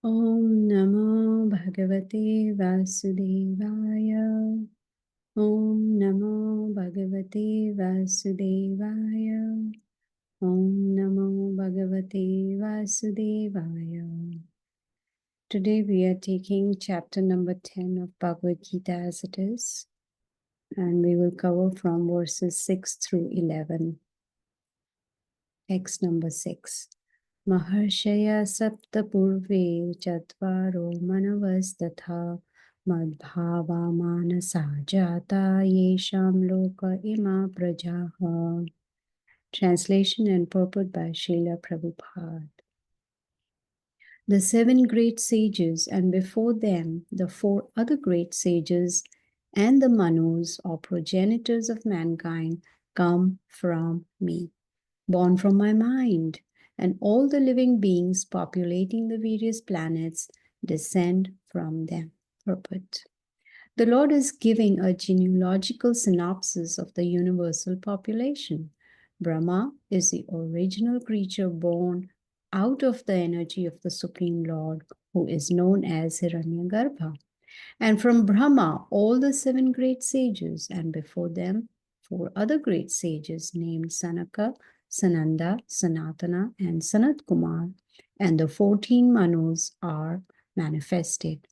Om Namo Bhagavate Vasudevaya. Om Namo Bhagavate Vasudevaya. Om Namo Bhagavate Vasudevaya. Today we are taking chapter number 10 of Bhagavad Gita as it is, and we will cover from verses 6 through 11. Text number 6. Maharshaya sapta purve chatvaro manavastatha madbhava manasa jata yesham loka ima prajaha. Translation and purport by Srila Prabhupada. The 7 great sages, and before them the 4 other great sages, and the Manus, or progenitors of mankind, come from me, born from my mind, and all the living beings populating the various planets descend from them. Purport. The Lord is giving a genealogical synopsis of the universal population. Brahma is the original creature born out of the energy of the Supreme Lord, who is known as Hiranyagarbha. And from Brahma, all the 7 great sages, and before them 4 other great sages named Sanaka, Sananda, Sanatana, and Sanat Kumar, and the 14 Manus are manifested.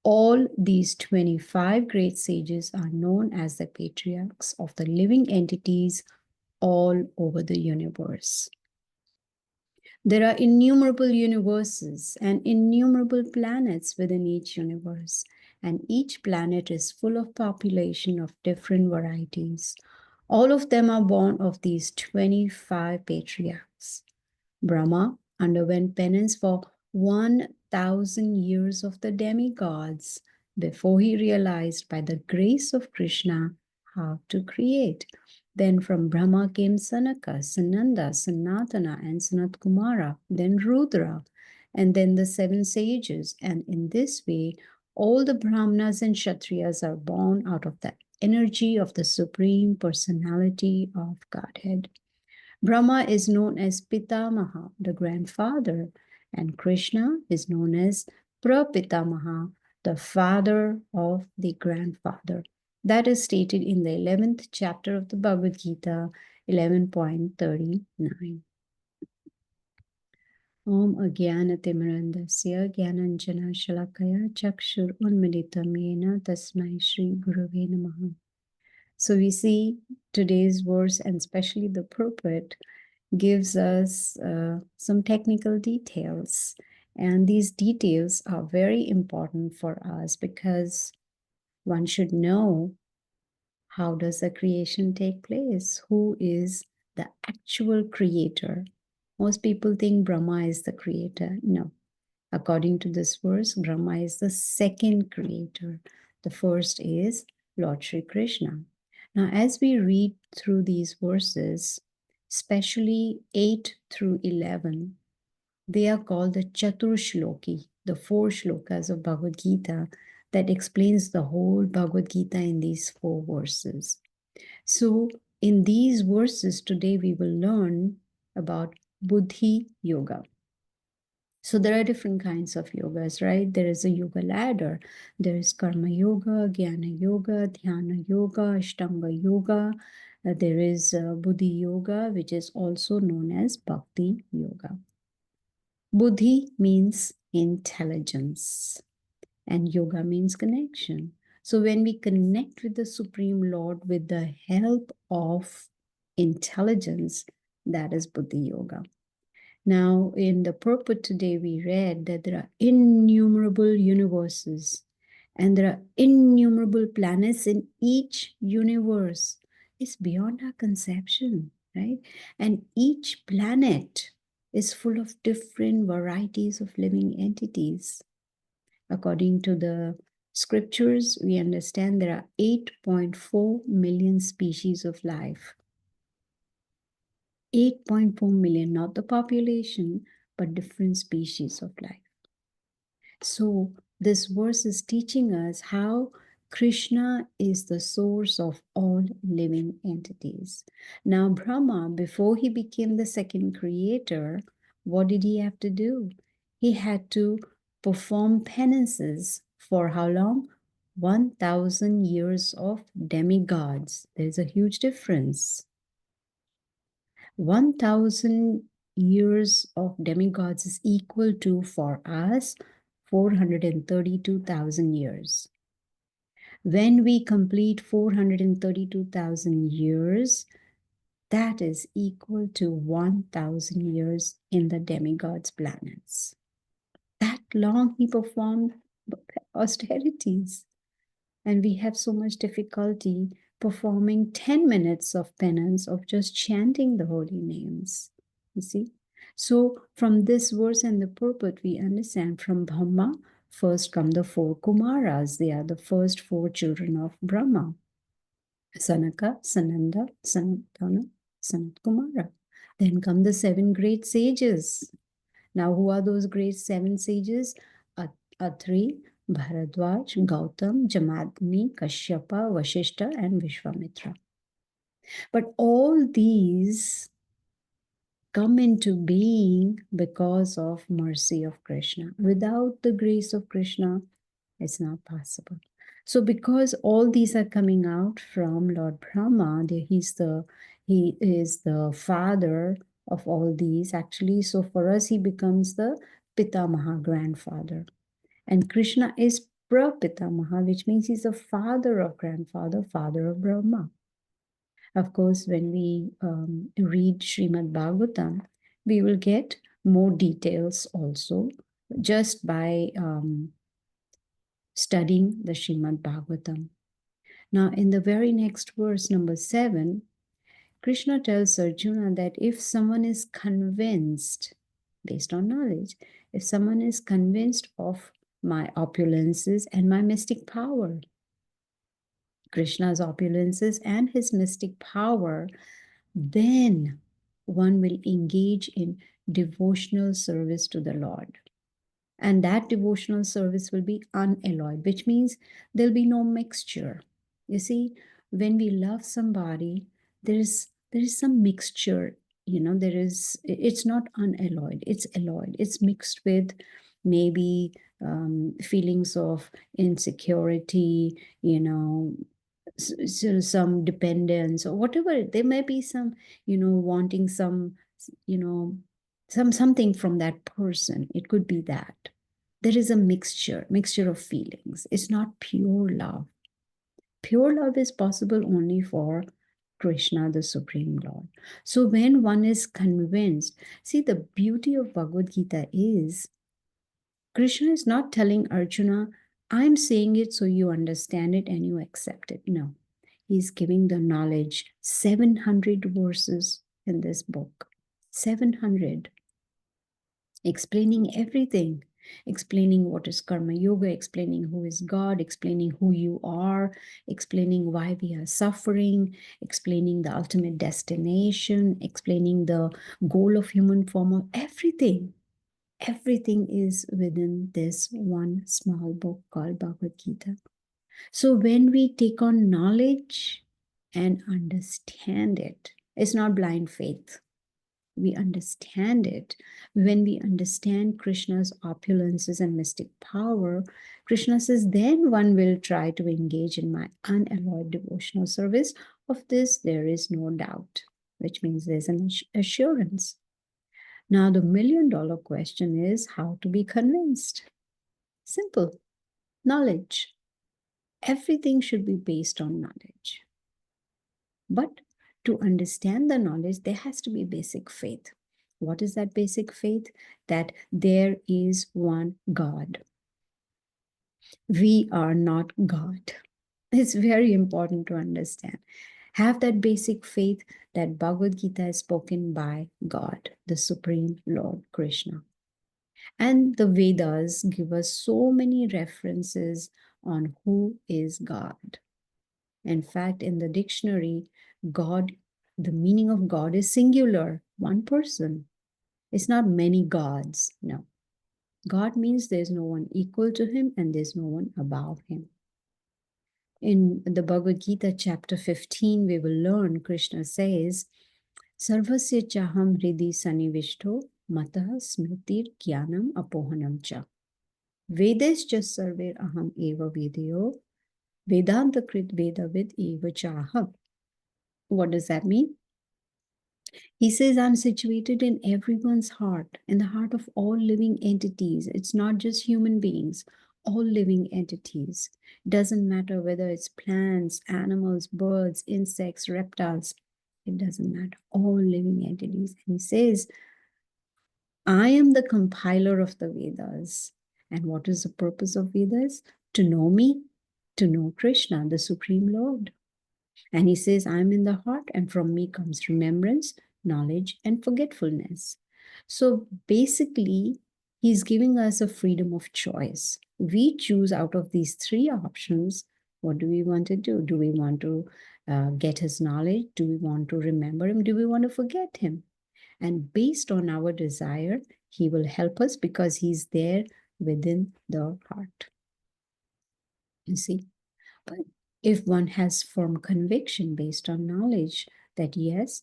All these 25 great sages are known as the patriarchs of the living entities all over the universe. There are innumerable universes and innumerable planets within each universe, and each planet is full of population of different varieties. All of them are born of these 25 patriarchs. Brahma underwent penance for 1,000 years of the demigods before he realized by the grace of Krishna how to create. Then from Brahma came Sanaka, Sananda, Sanatana, and Sanat Kumara, then Rudra, and then the 7 sages. And in this way, all the Brahmanas and Kshatriyas are born out of the energy of the Supreme Personality of Godhead. Brahma is known as Pitamaha, the grandfather, and Krishna is known as Prapitamaha, the father of the grandfather. That is stated in the 11th chapter of the Bhagavad Gita, 11.39. Om Agyanatimirandasya Gyananjana Shalakaya Chakshur Unmilitam Yena Tasmai Shri Gurave Namaha. So we see today's verse, and especially the purport, gives us some technical details. And these details are very important for us because one should know how does the creation take place? Who is the actual creator? Most people think Brahma is the creator. No. According to this verse, Brahma is the second creator. The first is Lord Shri Krishna. Now, as we read through these verses, especially 8 through 11, they are called the Chatur Shloki, the 4 shlokas of Bhagavad Gita that explains the whole Bhagavad Gita in these 4 verses. So, in these verses today, we will learn about Buddhi Yoga. So there are different kinds of yogas, right? There is a yoga ladder. There is Karma Yoga, Jnana Yoga, Dhyana Yoga, Ashtanga Yoga. There is Buddhi Yoga, which is also known as Bhakti Yoga. Buddhi means intelligence, and yoga means connection. So when we connect with the Supreme Lord with the help of intelligence, that is Buddhi Yoga. Now, in the purport today, we read that there are innumerable universes and there are innumerable planets in each universe. It's beyond our conception, right? And each planet is full of different varieties of living entities. According to the scriptures, we understand there are 8.4 million species of life. 8.4 million, not the population, but different species of life. So this verse is teaching us how Krishna is the source of all living entities. Now, Brahma, before he became the second creator, what did he have to do? He had to perform penances for how long? 1,000 years of demigods. There's a huge difference. 1,000 years of demigods is equal to, for us, 432,000 years. When we complete 432,000 years, that is equal to 1,000 years in the demigods' planets. That long he performed austerities. And we have so much difficulty performing 10 minutes of penance of just chanting the holy names. You see? So from this verse and the purport, we understand from Brahma, first come the four Kumaras. They are the first four children of Brahma. Sanaka, Sananda, Sanatana, Sanat Kumara. Then come the seven great sages. Now, who are those great seven sages? Atri, Bharadwaj, Gautam, Jamadagni, Kashyapa, Vashishta, and Vishwamitra. But all these come into being because of mercy of Krishna. Without the grace of Krishna, it's not possible. So because all these are coming out from Lord Brahma, he is the father of all these actually. So for us, he becomes the Pitamaha, grandfather. And Krishna is Prapitamaha, which means he's the father of grandfather, father of Brahma. Of course, when we read Srimad Bhagavatam, we will get more details also just by studying the Srimad Bhagavatam. Now, in the very next verse, number 7, Krishna tells Arjuna that if someone is convinced, based on knowledge, if someone is convinced of my opulences and my mystic power, Krishna's opulences and his mystic power, then one will engage in devotional service to the Lord. And that devotional service will be unalloyed, which means there'll be no mixture. You see, when we love somebody, there is some mixture, it's not unalloyed, it's alloyed. It's mixed with maybe feelings of insecurity, some dependence or whatever. There may be some, wanting some, something from that person. It could be that. There is a mixture of feelings. It's not pure love. Pure love is possible only for Krishna, the Supreme Lord. So when one is convinced, see, the beauty of Bhagavad Gita is Krishna is not telling Arjuna, I'm saying it so you understand it and you accept it. No, he's giving the knowledge. 700 verses in this book. 700. Explaining everything. Explaining what is Karma Yoga, explaining who is God, explaining who you are, explaining why we are suffering, explaining the ultimate destination, explaining the goal of human form, everything. Everything is within this one small book called Bhagavad Gita. So when we take on knowledge and understand it, it's not blind faith. We understand it. When we understand Krishna's opulences and mystic power, Krishna says, then one will try to engage in my unalloyed devotional service. Of this, there is no doubt, which means there's an assurance. Now, the million-dollar question is how to be convinced. Simple. Knowledge. Everything should be based on knowledge. But to understand the knowledge, there has to be basic faith. What is that basic faith? That there is one God. We are not God. It's very important to understand. Have that basic faith that Bhagavad Gita is spoken by God, the Supreme Lord Krishna. And the Vedas give us so many references on who is God. In fact, in the dictionary, God, the meaning of God is singular, one person. It's not many gods, no. God means there's no one equal to him and there's no one above him. In the Bhagavad Gita, chapter 15, we will learn, Krishna says, Sarvasya chaham hridi sanivishto matah smritir jnanam apohanam cha. Vedascha sarver aham eva vedayo, Vedanta krit vedavid eva chaham. What does that mean? He says, I'm situated in everyone's heart, in the heart of all living entities. It's not just human beings, all living entities. Doesn't matter whether it's plants, animals, birds, insects, reptiles. It doesn't matter. All living entities. And he says, I am the compiler of the Vedas. And what is the purpose of Vedas? To know me, to know Krishna, the Supreme Lord. And he says, I'm in the heart, and from me comes remembrance, knowledge, and forgetfulness. So basically, he's giving us a freedom of choice. We choose out of these three options. What do we want to do? Do we want to get his knowledge? Do we want to remember him? Do we want to forget him? And based on our desire, he will help us because he's there within the heart. You see? But if one has firm conviction based on knowledge that yes,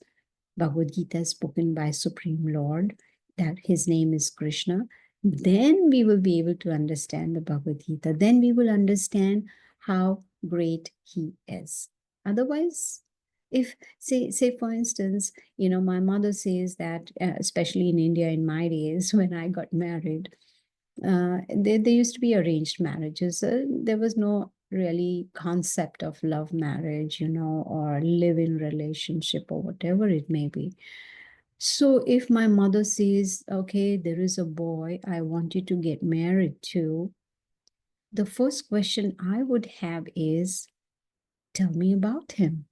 Bhagavad Gita is spoken by Supreme Lord, that his name is Krishna, then we will be able to understand the Bhagavad Gita. Then we will understand how great he is. Otherwise, if say for instance, my mother says that, especially in India in my days when I got married, there used to be arranged marriages. There was no really concept of love marriage, or live-in relationship or whatever it may be. So if my mother says, okay, there is a boy I want you to get married to, the first question I would have is, tell me about him.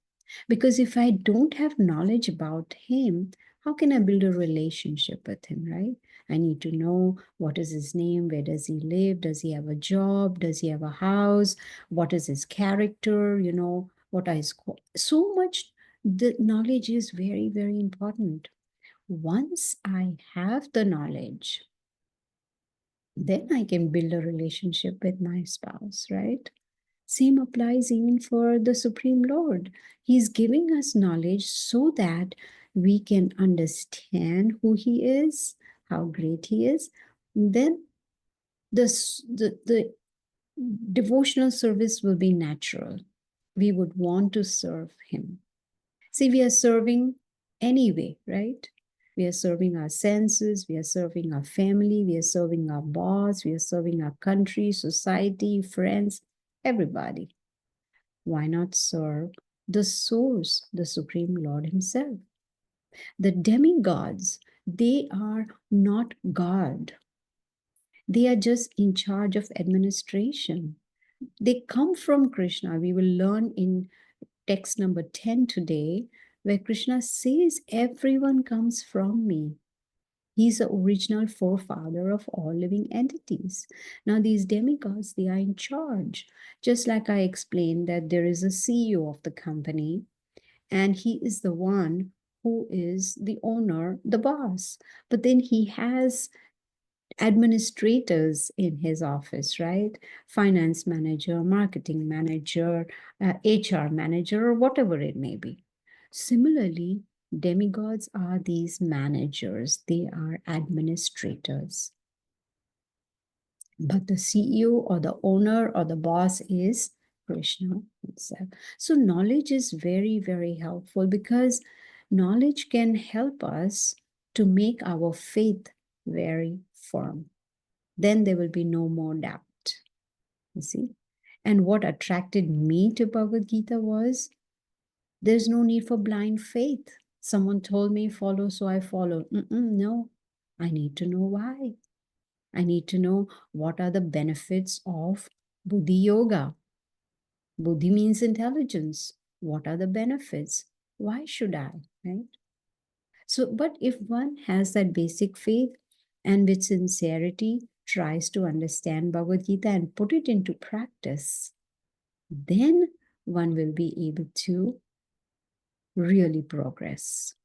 Because if I don't have knowledge about him, how can I build a relationship with him, right? I need to know what is his name, where does he live, does he have a job, does he have a house, what is his character, what are his so much. The knowledge is very, very important. Once I have the knowledge, then I can build a relationship with my spouse, right? Same applies even for the Supreme Lord. He's giving us knowledge so that we can understand who he is, how great he is. Then the devotional service will be natural. We would want to serve him. See, we are serving anyway, right? We are serving our senses, we are serving our family, we are serving our boss, we are serving our country, society, friends, everybody. Why not serve the source, the Supreme Lord himself? The demigods, they are not God. They are just in charge of administration. They come from Krishna. We will learn in text number 10 today, where Krishna says, everyone comes from me. He's the original forefather of all living entities. Now, these demigods, they are in charge. Just like I explained that there is a CEO of the company, and he is the one who is the owner, the boss. But then he has administrators in his office, right? Finance manager, marketing manager, HR manager, or whatever it may be. Similarly, demigods are these managers, they are administrators. But the CEO or the owner or the boss is Krishna himself. So knowledge is very, very helpful because knowledge can help us to make our faith very firm. Then there will be no more doubt. You see? And what attracted me to Bhagavad Gita was there's no need for blind faith. Someone told me follow, so I follow. No, I need to know why. I need to know what are the benefits of Buddhi Yoga. Buddhi means intelligence. What are the benefits? Why should I, right? So, but if one has that basic faith and with sincerity tries to understand Bhagavad Gita and put it into practice, then one will be able to really progress.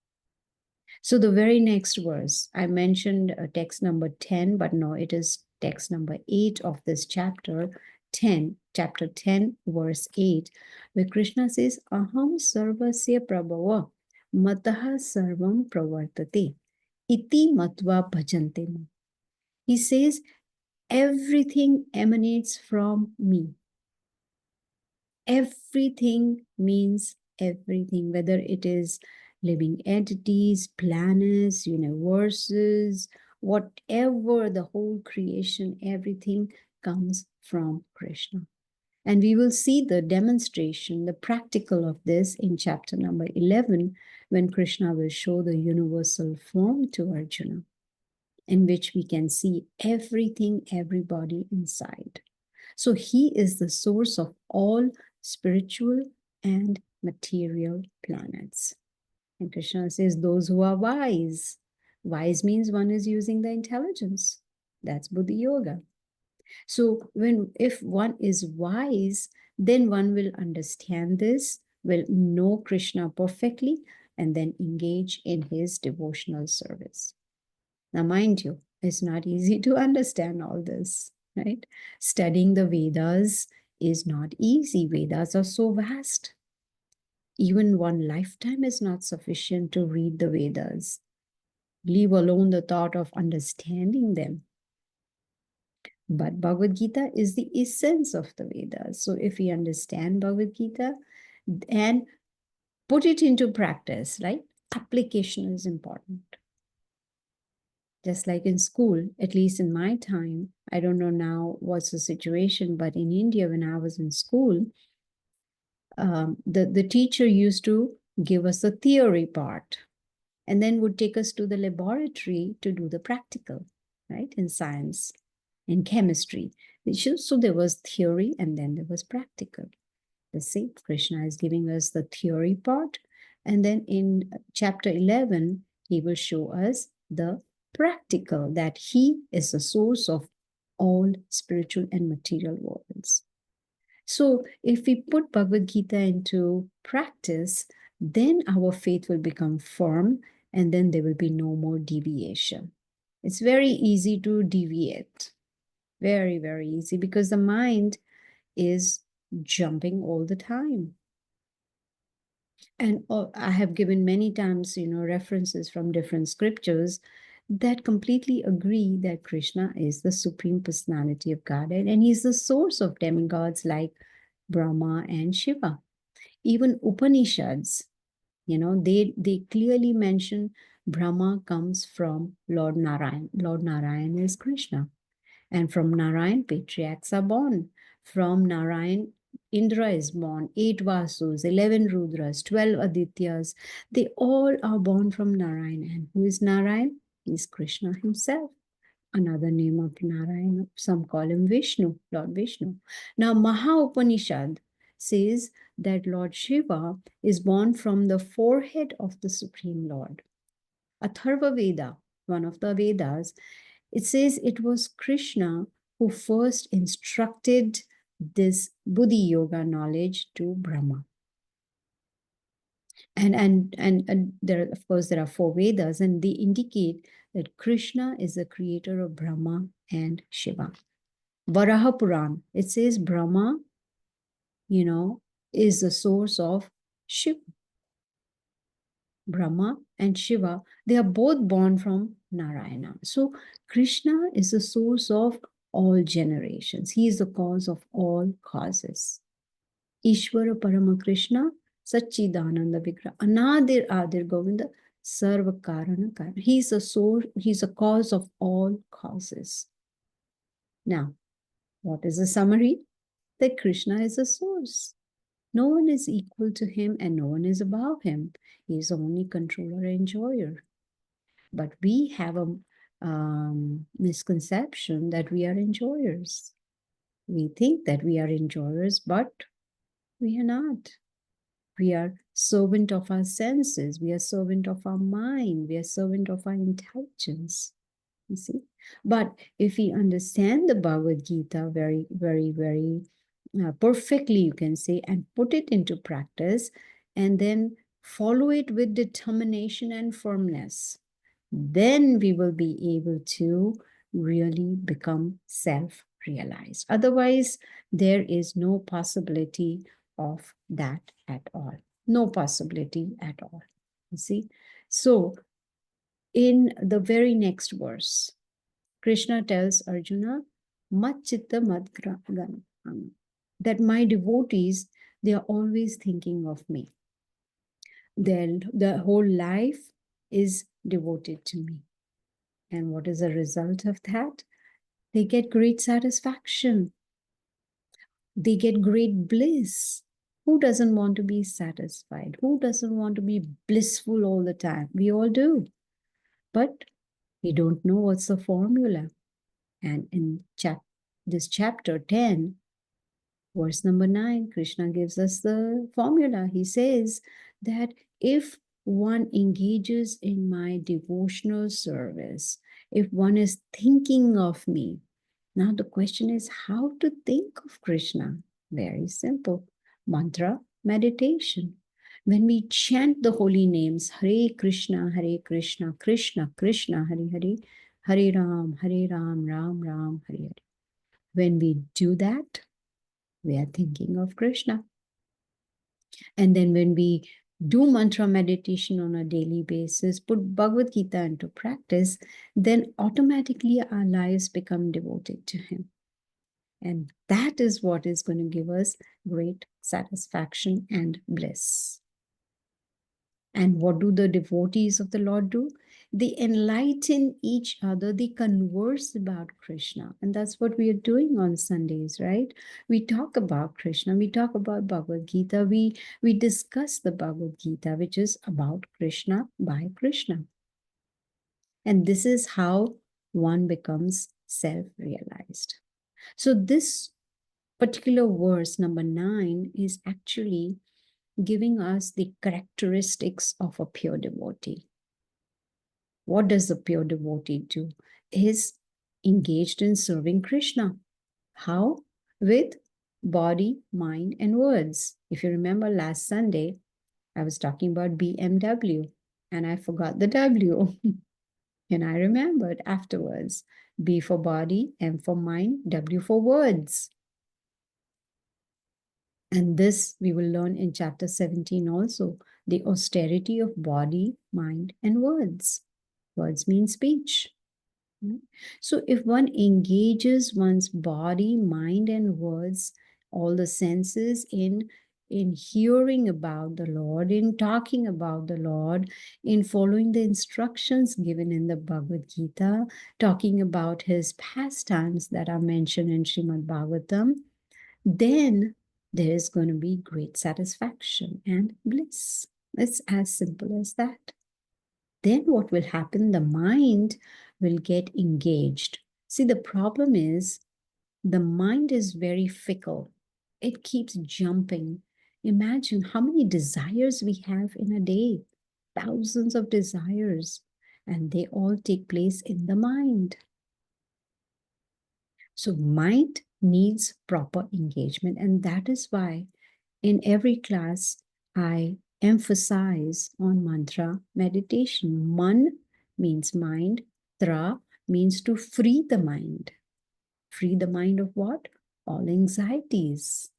So the very next verse, I mentioned text number 10, but no, it is text number 8 of this chapter 10, chapter 10, verse 8, where Krishna says, Aham sarvasya prabhava mataha sarvam pravartate iti matva bhajante. He says, everything emanates from me. Everything means everything, whether it is living entities, planets, universes, whatever, the whole creation, everything comes from Krishna. And we will see the demonstration, the practical of this in chapter number 11, when Krishna will show the universal form to Arjuna, in which we can see everything, everybody inside. So he is the source of all spiritual and material planets. And Krishna says, those who are wise. Wise means one is using the intelligence. That's Buddhi Yoga. So if one is wise, then one will understand this, will know Krishna perfectly, and then engage in his devotional service. Now, mind you, it's not easy to understand all this, right? Studying the Vedas is not easy. Vedas are so vast. Even one lifetime is not sufficient to read the Vedas, leave alone the thought of understanding them. But Bhagavad Gita is the essence of the Vedas. So if we understand Bhagavad Gita and put it into practice, right? Application is important. Just like in school, at least in my time, I don't know now what's the situation, but in India, when I was in school, the teacher used to give us the theory part and then would take us to the laboratory to do the practical, right? In science, in chemistry. So there was theory and then there was practical. The same, Krishna is giving us the theory part. And then in chapter 11, he will show us the practical, that he is the source of all spiritual and material worlds. So if we put Bhagavad Gita into practice, then our faith will become firm and then there will be no more deviation. It's very easy to deviate. Very, very easy, because the mind is jumping all the time. And I have given many times, references from different scriptures that completely agree that Krishna is the Supreme Personality of Godhead and he's the source of demigods like Brahma and Shiva. Even Upanishads, they clearly mention Brahma comes from Lord Narayan. Lord Narayan is Krishna. And from Narayan, patriarchs are born. From Narayan, Indra is born, 8 Vasus, 11 Rudras, 12 Adityas. They all are born from Narayan. And who is Narayan? He is Krishna himself. Another name of Narayana, some call him Vishnu, Lord Vishnu. Now, Maha Upanishad says that Lord Shiva is born from the forehead of the Supreme Lord. Atharva Veda, one of the Vedas, it says it was Krishna who first instructed this Buddhi Yoga knowledge to Brahma. And there, of course, there are 4 Vedas, and they indicate that Krishna is the creator of Brahma and Shiva. Varaha Puran, it says Brahma, is the source of Shiva. Brahma and Shiva, they are both born from Narayana. So Krishna is the source of all generations. He is the cause of all causes. Ishvara Parama Krishna, Satchidananda Vigraha, Anadir Adir Govinda, Sarva Karana Karana. He's the source, he's the cause of all causes. Now, what is the summary? That Krishna is the source. No one is equal to him and no one is above him. He is the only controller and enjoyer. But we have a misconception that we are enjoyers. We think that we are enjoyers, but we are not. We are servant of our senses. We are servant of our mind. We are servant of our intelligence. You see? But if we understand the Bhagavad Gita very, very, very perfectly, you can say, and put it into practice, and then follow it with determination and firmness, then we will be able to really become self-realized. Otherwise, there is no possibility of that at all. No possibility at all. You see? So, in the very next verse, Krishna tells Arjuna mat chitta mat gana. That my devotees, they are always thinking of me. The whole life is devoted to me. And what is the result of that? They get great satisfaction. They get great bliss. Who doesn't want to be satisfied? Who doesn't want to be blissful all the time? We all do. But we don't know what's the formula. And in this chapter 10, verse number 9, Krishna gives us the formula. He says that if one engages in my devotional service, if one is thinking of me, now the question is how to think of Krishna. Very simple. Mantra meditation. When we chant the holy names, Hare Krishna, Krishna Krishna, Hare Hare, Hare Ram, Ram Ram, Hare Hare. When we do that, we are thinking of Krishna. And then when we do mantra meditation on a daily basis, put Bhagavad Gita into practice, then automatically our lives become devoted to Him. And that is what is going to give us great satisfaction and bliss. And what do the devotees of the Lord do? They enlighten each other. They converse about Krishna. And that's what we are doing on Sundays, right? We talk about Krishna. We talk about Bhagavad Gita. We discuss the Bhagavad Gita, which is about Krishna by Krishna. And this is how one becomes self-realized. So this particular verse, number 9, is actually giving us the characteristics of a pure devotee. What does a pure devotee do? Is engaged in serving Krishna. How? With body, mind, and words. If you remember last Sunday, I was talking about BMW and I forgot the W. And I remembered afterwards. B for body, M for mind, W for words. And this we will learn in chapter 17 also, the austerity of body, mind, and words. Words mean speech. So if one engages one's body, mind, and words, all the senses in hearing about the Lord, in talking about the Lord, in following the instructions given in the Bhagavad Gita, talking about his pastimes that are mentioned in Srimad Bhagavatam, then there is going to be great satisfaction and bliss. It's as simple as that. Then what will happen? The mind will get engaged. See, the problem is the mind is very fickle. It keeps jumping. Imagine how many desires we have in a day. Thousands of desires. And they all take place in the mind. So mind needs proper engagement. And that is why in every class, I emphasize on mantra meditation. Man means mind. Tra means to free the mind. Free the mind of what? All anxieties,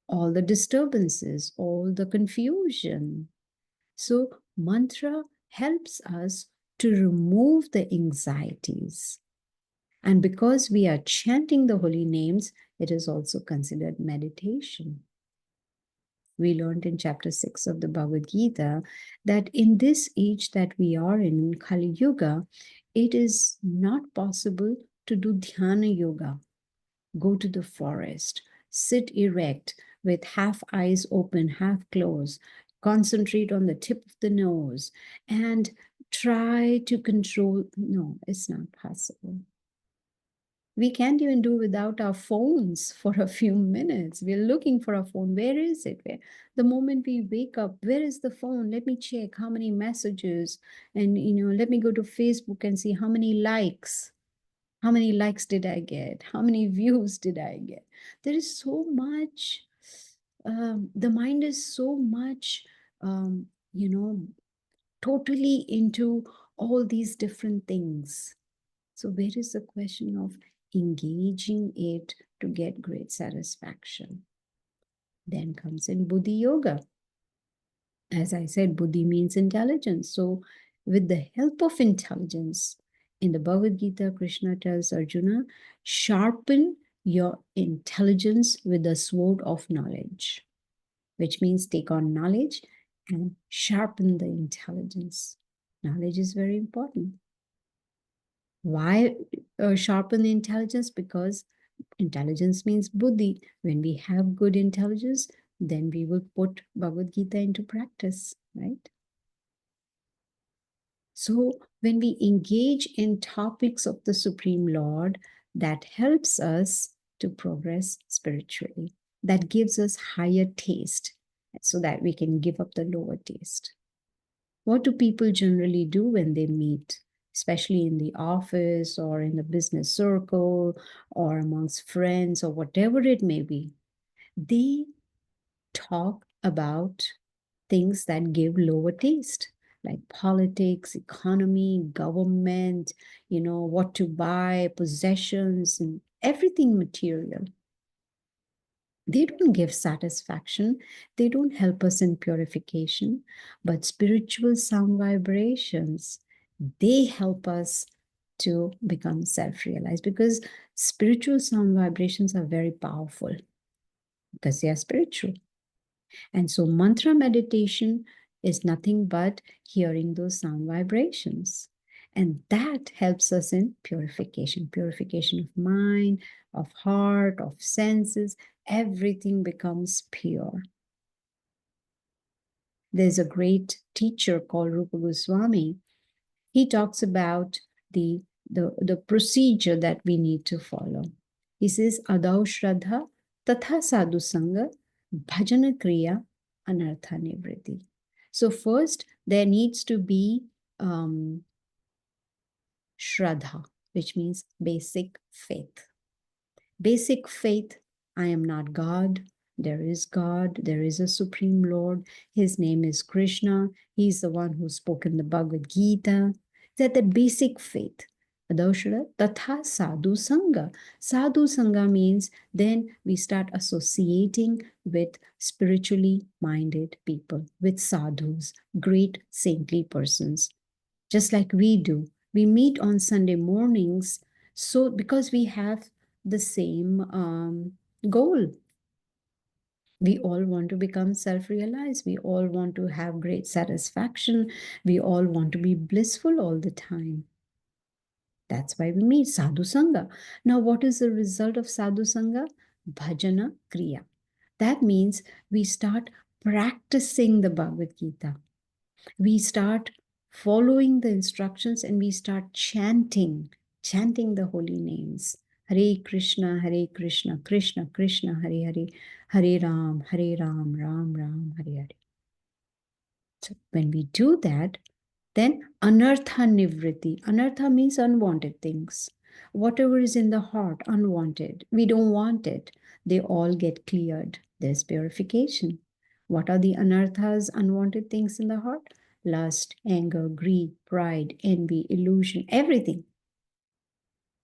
all the disturbances, all the confusion. So mantra helps us to remove the anxieties. And because we are chanting the holy names, it is also considered meditation. We learned in chapter 6 of the Bhagavad Gita that in this age that we are in Kali Yuga, it is not possible to do dhyana yoga. Go to the forest, sit erect with half eyes open, half closed, concentrate on the tip of the nose, and try to control. No, it's not possible. We can't even do without our phones for a few minutes. We're looking for a phone. Where is it? Where? The moment we wake up, where is the phone? Let me check how many messages. And, let me go to Facebook and see how many likes. How many likes did I get? How many views did I get? There is so much. The mind is so much, totally into all these different things. So where is the question of engaging it to get great satisfaction? Then comes in Buddhi Yoga. As I said, Buddhi means intelligence. So with the help of intelligence, In the Bhagavad Gita, Krishna tells Arjuna, sharpen your intelligence with the sword of knowledge, which means take on knowledge and sharpen the intelligence. Knowledge is very important. Why sharpen the intelligence? Because intelligence means buddhi. When we have good intelligence, then we will put Bhagavad Gita into practice, right? So when we engage in topics of the Supreme Lord, that helps us to progress spiritually. That gives us higher taste so that we can give up the lower taste. What do people generally do when they meet, especially in the office or in the business circle or amongst friends or whatever it may be? They talk about things that give lower taste, like politics, economy, government, what to buy, possessions, and everything material. They don't give satisfaction. They don't help us in purification. But spiritual sound vibrations, they help us to become self-realized, because spiritual sound vibrations are very powerful because they are spiritual. And so mantra meditation is nothing but hearing those sound vibrations. And that helps us in purification, purification of mind, of heart, of senses. Everything becomes pure. There's a great teacher called Rupa Goswami. He talks about the procedure that we need to follow. He says, Adau Shraddha, Tatha Sadhu Sangha, Bhajana Kriya, Anartha Nivriti. So first, there needs to be Shraddha, which means basic faith. Basic faith, I am not God. There is God. There is a Supreme Lord. His name is Krishna. He's the one who spoke in the Bhagavad Gita. That the basic faith. Adaushara Tatha Sadhu Sangha. Sadhu Sangha means then we start associating with spiritually minded people, with sadhus, great saintly persons. Just like we do. We meet on Sunday mornings, so because we have the same goal. We all want to become self-realized. We all want to have great satisfaction. We all want to be blissful all the time. That's why we meet Sadhu Sangha. Now, what is the result of Sadhu Sangha? Bhajana Kriya. That means we start practicing the Bhagavad Gita. We start following the instructions and we start chanting the holy names. Hare Krishna, Krishna Krishna, Hare Hare, Hare Ram, Ram Ram, Hare Hare. So when we do that, then anartha nivriti. Anartha means unwanted things. Whatever is in the heart, unwanted. We don't want it. They all get cleared. There's purification. What are the anarthas, unwanted things in the heart? Lust, anger, greed, pride, envy, illusion, everything.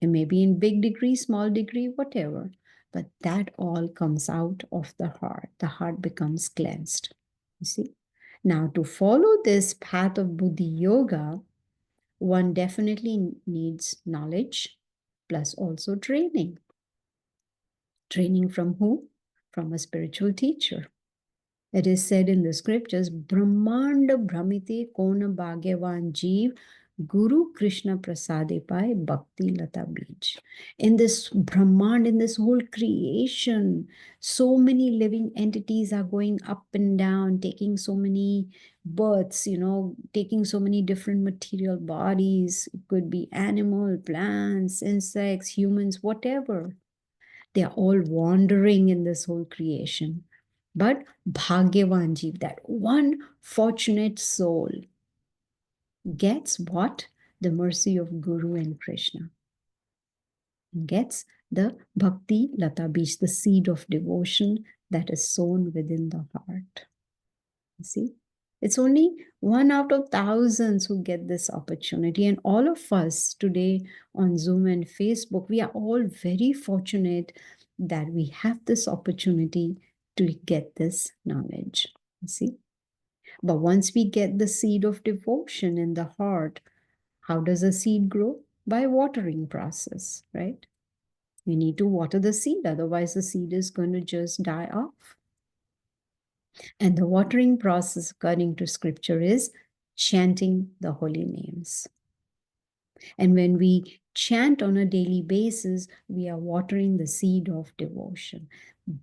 It may be in big degree, small degree, whatever. But that all comes out of the heart. The heart becomes cleansed. You see? Now, to follow this path of Buddhi Yoga, one definitely needs knowledge, plus also training. Training from who? From a spiritual teacher. It is said in the scriptures, Brahmanda Brahmite Kona Bhagyavan Jeev Guru Krishna Prasade Pai Bhakti Lata Beach. In this Brahmand, in this whole creation, so many living entities are going up and down, taking so many births, taking so many different material bodies. It could be animal, plants, insects, humans, whatever. They are all wandering in this whole creation. But Bhagyavan Jeev, that one fortunate soul, gets what? The mercy of Guru and Krishna. Gets the Bhakti Lata Bij, the seed of devotion that is sown within the heart. You see? It's only 1 out of thousands who get this opportunity. And all of us today on Zoom and Facebook, we are all very fortunate that we have this opportunity to get this knowledge. You see? But once we get the seed of devotion in the heart, how does a seed grow? By watering process, right? You need to water the seed, otherwise the seed is going to just die off. And the watering process, according to scripture, is chanting the holy names. And when we chant on a daily basis, we are watering the seed of devotion.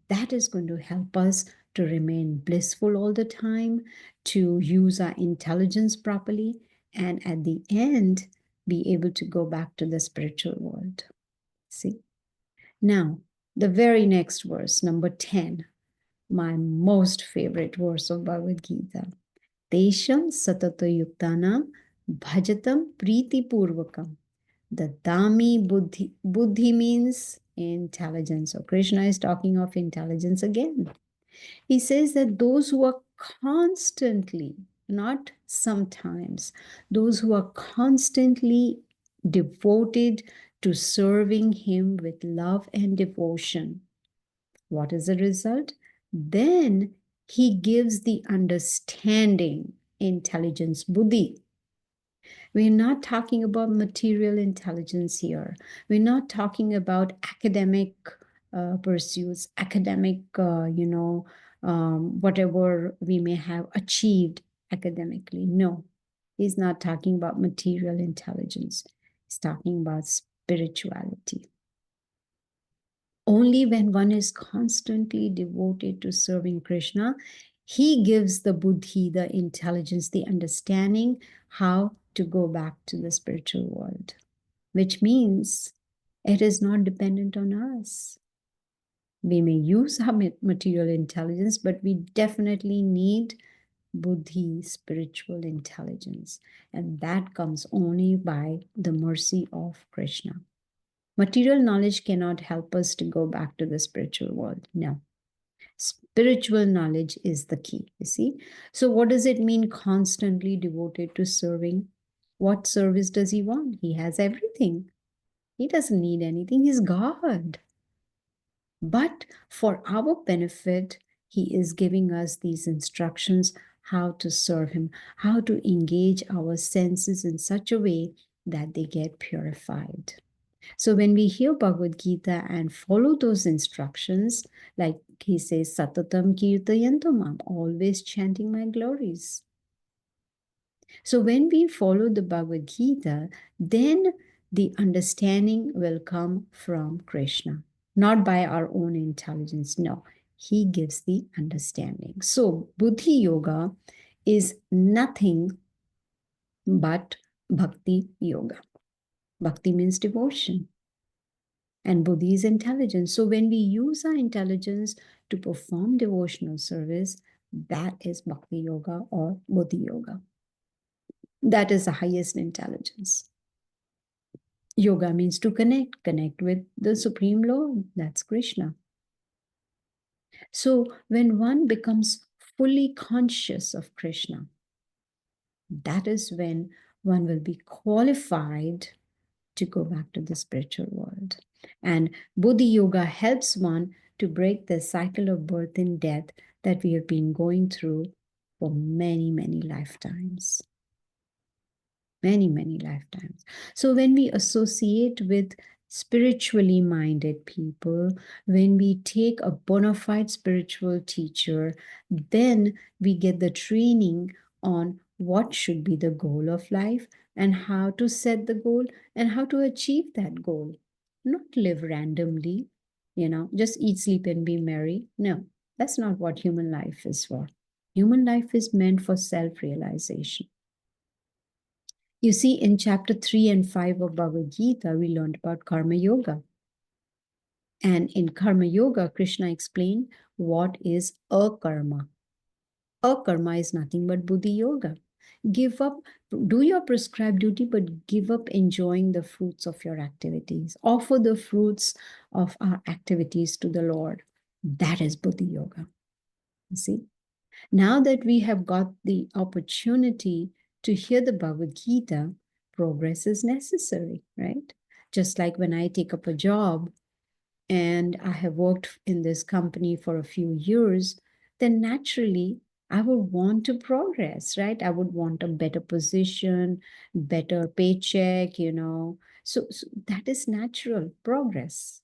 That is going to help us to remain blissful all the time, to use our intelligence properly, and at the end, be able to go back to the spiritual world. See? Now, the very next verse, number 10, my most favorite verse of Bhagavad Gita. Tesham satatayuktanam bhajatam priti purvakam. The Dami Buddhi. Buddhi means intelligence. So Krishna is talking of intelligence again. He says that those who are constantly, not sometimes, those who are constantly devoted to serving him with love and devotion, what is the result? Then he gives the understanding, intelligence, buddhi. We're not talking about material intelligence here. We're not talking about academic pursuits, academic, whatever we may have achieved academically. No, he's not talking about material intelligence. He's talking about spirituality. Only when one is constantly devoted to serving Krishna, he gives the buddhi, the intelligence, the understanding how to go back to the spiritual world, which means it is not dependent on us. We may use our material intelligence, but we definitely need buddhi, spiritual intelligence. And that comes only by the mercy of Krishna. Material knowledge cannot help us to go back to the spiritual world. No. Spiritual knowledge is the key, you see. So what does it mean constantly devoted to serving? What service does he want? He has everything. He doesn't need anything. He's God. But for our benefit, he is giving us these instructions how to serve him, how to engage our senses in such a way that they get purified. So when we hear Bhagavad Gita and follow those instructions, like he says, Satatam Kirtayantam, I'm always chanting my glories. So when we follow the Bhagavad Gita, then the understanding will come from Krishna, not by our own intelligence. No, he gives the understanding. So Buddhi Yoga is nothing but Bhakti Yoga. Bhakti means devotion. And buddhi is intelligence. So when we use our intelligence to perform devotional service, that is bhakti yoga or buddhi yoga. That is the highest intelligence. Yoga means to connect with the Supreme Lord. That's Krishna. So when one becomes fully conscious of Krishna, that is when one will be qualified to go back to the spiritual world. And Buddhi Yoga helps one to break the cycle of birth and death that we have been going through for many, many lifetimes. Many, many lifetimes. So when we associate with spiritually minded people, when we take a bona fide spiritual teacher, then we get the training on what should be the goal of life and how to set the goal and how to achieve that goal. Not live randomly, just eat, sleep, and be merry. No, that's not what human life is for. Human life is meant for self-realization. You see, in chapter 3 and 5 of Bhagavad Gita, we learned about Karma Yoga. And in Karma Yoga, Krishna explained what is akarma. Akarma is nothing but Buddhi Yoga. Give up, do your prescribed duty, but give up enjoying the fruits of your activities. Offer the fruits of our activities to the Lord. That is Buddhi Yoga. You see? Now that we have got the opportunity to hear the Bhagavad Gita, progress is necessary, right? Just like when I take up a job and I have worked in this company for a few years, then naturally I would want to progress, right? I would want a better position, better paycheck, So that is natural progress.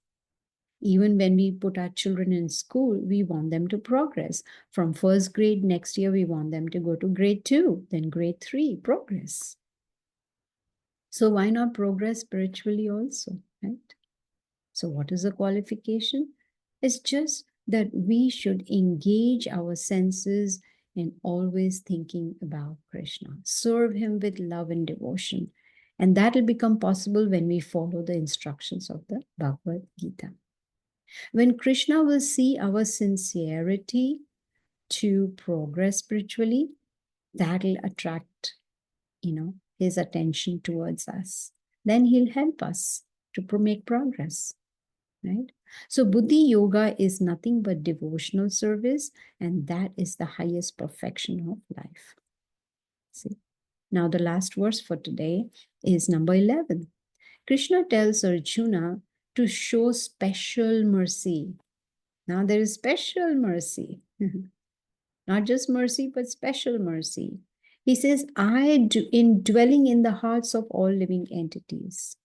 Even when we put our children in school, we want them to progress. From first grade, next year, we want them to go to grade 2, then grade 3, progress. So why not progress spiritually also, right? So what is the qualification? It's just that we should engage our senses in always thinking about Krishna. Serve him with love and devotion. And that will become possible when we follow the instructions of the Bhagavad Gita. When Krishna will see our sincerity to progress spiritually, that'll attract, his attention towards us. Then he'll help us to make progress, right? So Buddhi Yoga is nothing but devotional service, and that is the highest perfection of life. See? Now the last verse for today is number 11. Krishna tells Arjuna to show special mercy. Now there is special mercy. Not just mercy, but special mercy. He says, I do in dwelling in the hearts of all living entities.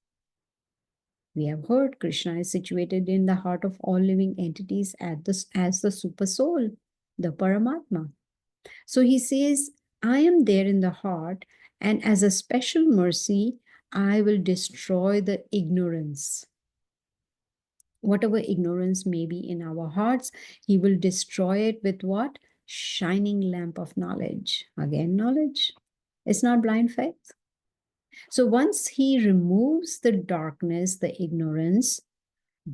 We have heard Krishna is situated in the heart of all living entities as the super soul, the Paramatma. So he says, I am there in the heart, and as a special mercy, I will destroy the ignorance. Whatever ignorance may be in our hearts, he will destroy it with what? Shining lamp of knowledge. Again, knowledge. It's not blind faith. So once he removes the darkness, the ignorance,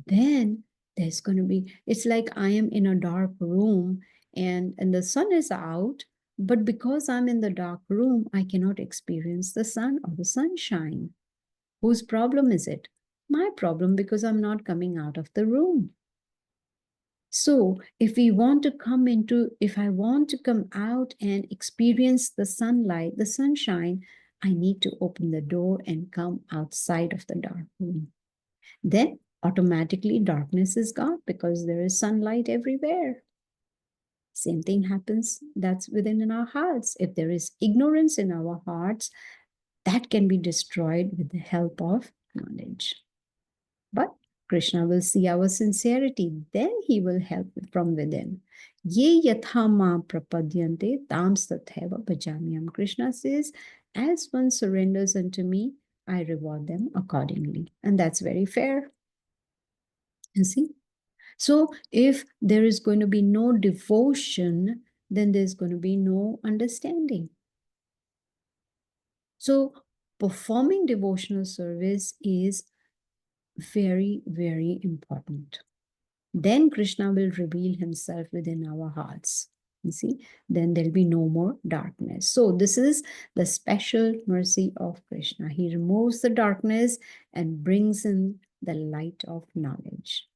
then there's going to be, it's like I am in a dark room and the sun is out, but because I'm in the dark room, I cannot experience the sun or the sunshine. Whose problem is it? My problem, because I'm not coming out of the room. So if I want to come out and experience the sunlight, the sunshine, I need to open the door and come outside of the dark room. Then automatically darkness is gone because there is sunlight everywhere. Same thing happens that's within in our hearts. If there is ignorance in our hearts, that can be destroyed with the help of knowledge. But Krishna will see our sincerity, then he will help from within. Ye yatha ma prapadyante tam tatheva bhajamyam. Krishna says, as one surrenders unto me, I reward them accordingly. And that's very fair. You see? So if there is going to be no devotion, then there's going to be no understanding. So performing devotional service is very, very important. Then Krishna will reveal himself within our hearts. You see, then there'll be no more darkness. So this is the special mercy of Krishna. He removes the darkness and brings in the light of knowledge.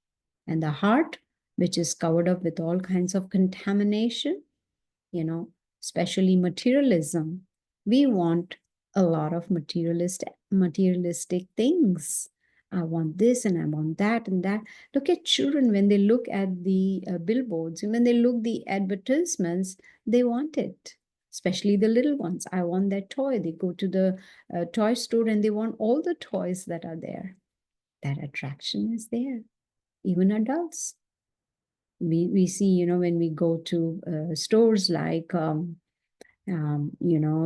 And the heart, which is covered up with all kinds of contamination, especially materialism. We want a lot of materialistic things. I want this and I want that and that. Look at children when they look at the billboards, and when they look the advertisements, they want it. Especially the little ones. I want that toy. They go to the toy store and they want all the toys that are there. That attraction is there. Even adults. We see, when we go to stores like,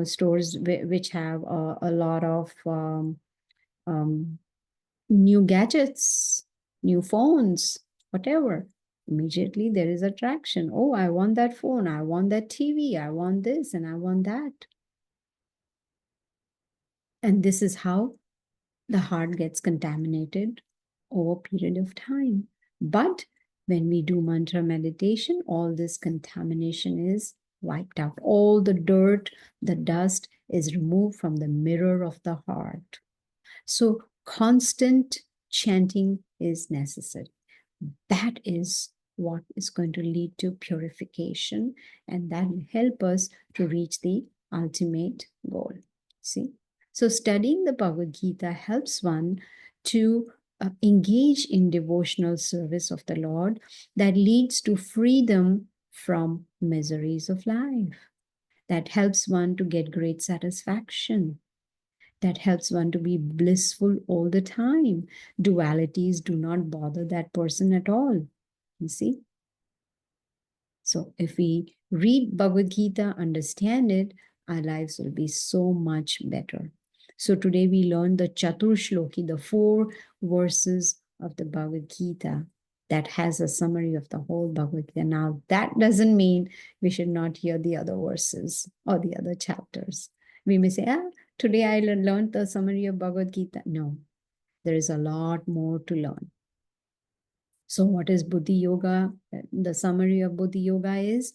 stores which have a lot of new gadgets, new phones, whatever. Immediately there is attraction. Oh, I want that phone. I want that TV. I want this and I want that. And this is how the heart gets contaminated over a period of time. But when we do mantra meditation, all this contamination is wiped out. All the dirt, the dust is removed from the mirror of the heart. So constant chanting is necessary. That is what is going to lead to purification, and that will help us to reach the ultimate goal. See? So studying the Bhagavad Gita helps one to engage in devotional service of the Lord that leads to freedom from miseries of life. That helps one to get great satisfaction. That helps one to be blissful all the time. Dualities do not bother that person at all. You see? So if we read Bhagavad Gita, understand it, our lives will be so much better. So today we learned the Chatur Shloki, the 4 verses of the Bhagavad Gita that has a summary of the whole Bhagavad Gita. Now, that doesn't mean we should not hear the other verses or the other chapters. We may say, today I learned the summary of Bhagavad Gita. No, there is a lot more to learn. So what is Buddhi Yoga? The summary of Buddhi Yoga is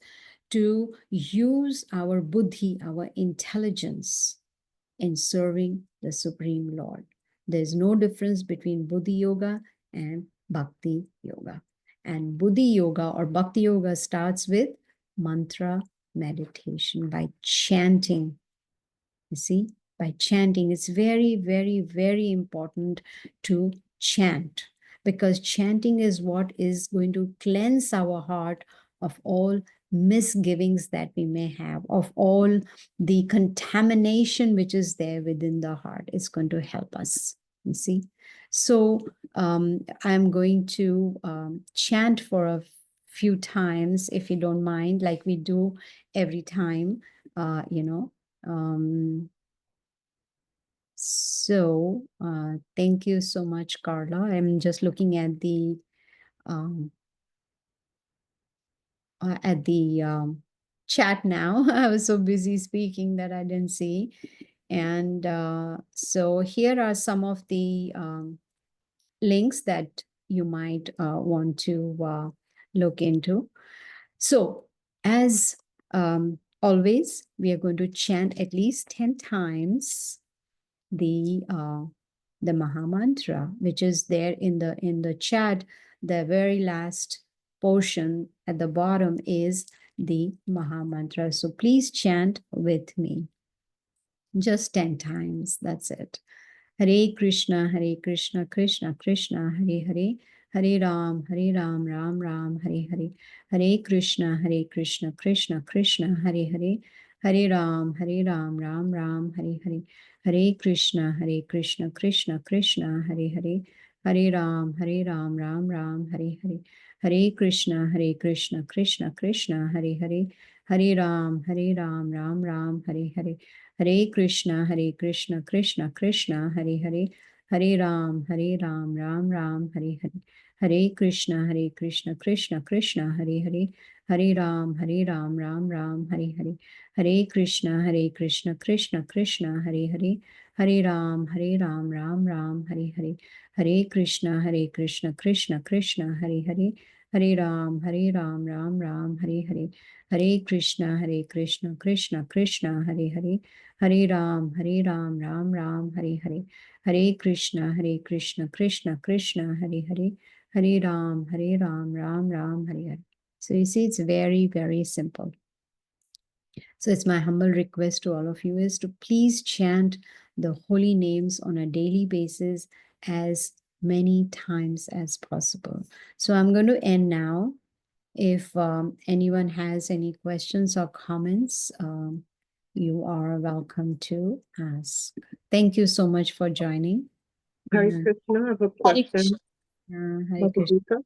to use our Buddhi, our intelligence, in serving the Supreme Lord. There's no difference between Buddhi Yoga and Bhakti Yoga. And Buddhi Yoga or Bhakti Yoga starts with mantra meditation, by chanting. You see, by chanting. It's very, very, very important to chant, because chanting is what is going to cleanse our heart of all misgivings that we may have, of all the contamination which is there within the heart. It's going to help us, you see. So I'm going to chant for a few times, if you don't mind, like we do every time, so thank you so much, Carla. I'm just looking at the chat now. I was so busy speaking that I didn't see. And so here are some of the links that you might want to look into. So as always, we are going to chant at least 10 times the Maha Mantra, which is there in the chat. The very last portion at the bottom is the Maha Mantra. So please chant with me. Just 10 times. That's it. Hare Krishna, Krishna Krishna, Hare Hare, Hare Ram, Ram Ram, Hare Hare, Hare Krishna, Krishna Krishna, Hare Hare, Hare Ram, Ram Ram, Hare Hare, Hare Krishna, Krishna Krishna, Hare Hare, Hare Ram, Ram Ram, Hare Hare, Hare Krishna, Krishna Krishna, Hare Hare, Hare Ram, Ram Ram, Hare Hare, Hare Krishna, Krishna Krishna, Hare Hare, Hare Ram, Ram Ram, Hare Hare, Hare Krishna, Krishna Krishna, Hare Hare, Hare Ram, Ram Ram, Hare Hare, Hare Krishna, Krishna Krishna, Hare Hare, Hare Ram, Ram Ram, Hare Hare, Hare Krishna, Krishna Krishna, Hare Hare, Hare Ram, Ram Ram, Hare Hare, Hare Krishna, Krishna Krishna, Hare Hare, Hare Ram, Ram Ram, Hare Hare, Hare Krishna, Krishna Krishna, Hare Hare, Hare Ram, Ram Ram, Hare Hare. So you see, it's very, very simple. So it's my humble request to all of you is to please chant the holy names on a daily basis as many times as possible. So I'm going to end now. If anyone has any questions or comments, you are welcome to ask. Thank you so much for joining. Hare Krishna, I have a question. Hare Krishna.